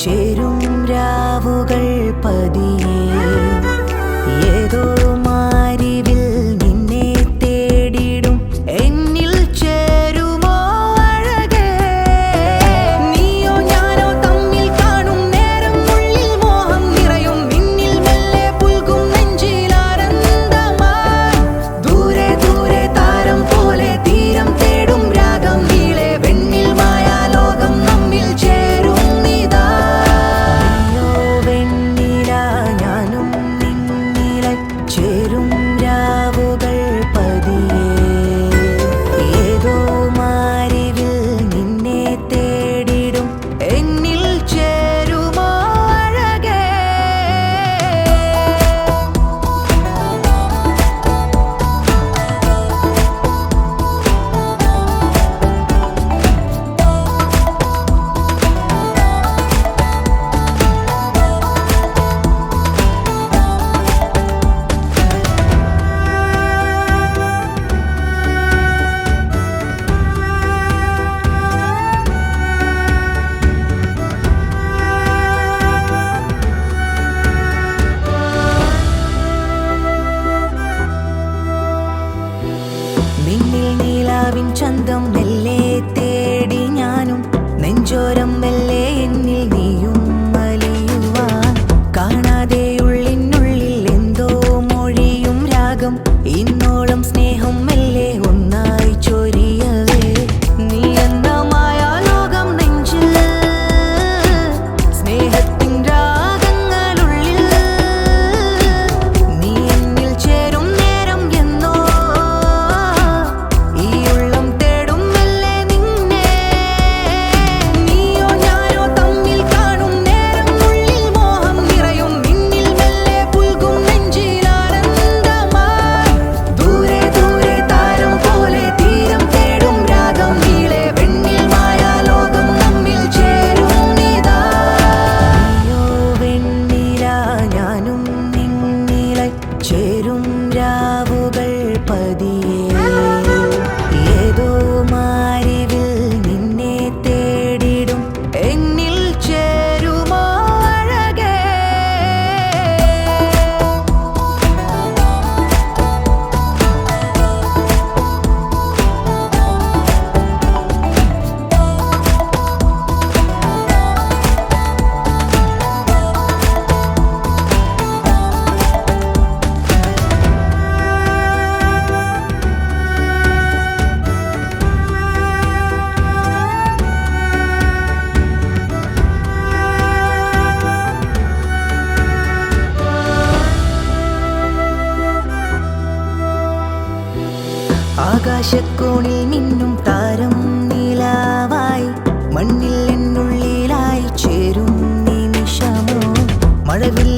ചേരും രാവുകൾ പതിയെ ഏതോ മാരിവിൽ നിന്നെ തേടിടും എന്നിൽ ചേരുമോ അഴകേ നീയോ ഞാനോ തമ്മിൽ കാണും നേരം ഉള്ളിൽ മോഹം നിറയും നിന്നിൽ മെല്ലെ പുൽകും നെഞ്ചിലാനന്ദമായി ദൂരെ ദൂരെ താരം പോലെ തീരം തേടും രാഗം നീളെ വെണ്ണിൽ മായാ ലോകം നമ്മിൽ ചേരും ചേരും രാവുകൾ പതിയെ ഏതോ മാരിവിൽ നിന്നെ തേടിടും എന്നിൽ ചേരുമോ അഴകേ നിന്നിൽ നീലാവിൻ ചന്തം മെല്ലെ തേടി ഞാനും നെഞ്ചോരം മെല്ലെ എന്നിൽ നീയും അലിയുവാൻ കാണാതെ ഉള്ളിനുള്ളിൽ എന്തോ മൊഴിയും രാഗം ഇന്നോളം സ്നേഹം മെല്ലെ ഒന്നായി ചൊരിയവേ നീ എന്ന മായാ ലോകം നെഞ്ചിൽ സ്നേഹത്തിൻ രാഗങ്ങളുള്ളിൽ നീ എന്നിൽ ചേരും നേരം എന്നോ ചേരും രാവുകൾ പതിയെ ഏതോ മാരിവിൽ നിന്നെ തേടിടും എന്നിൽ ചേരുമോ അഴകേ ആകാശക്കോണിൽ മിന്നും താരം നിലാവായി മണ്ണിൽ എന്നുള്ളിലായി ചേരും നിമിഷമോ മഴവിൽ